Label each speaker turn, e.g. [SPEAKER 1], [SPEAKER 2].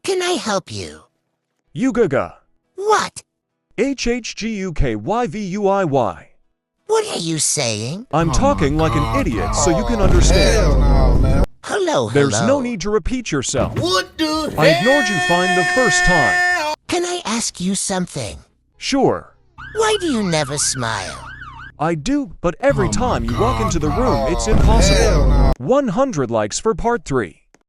[SPEAKER 1] can I help you?
[SPEAKER 2] Yugaga.
[SPEAKER 1] What?
[SPEAKER 2] HHGUKYVUIY.
[SPEAKER 1] What are you saying?
[SPEAKER 2] I'm talking like an idiot so you can understand.
[SPEAKER 1] Hello,
[SPEAKER 2] There's
[SPEAKER 1] hello.
[SPEAKER 2] no need to repeat yourself.
[SPEAKER 3] What the
[SPEAKER 2] I ignored you fine the first time.
[SPEAKER 1] Can I ask you something?
[SPEAKER 2] Sure.
[SPEAKER 1] Why do you never smile?
[SPEAKER 2] I do, but every time you walk into the room, it's impossible. 100 likes for part 3.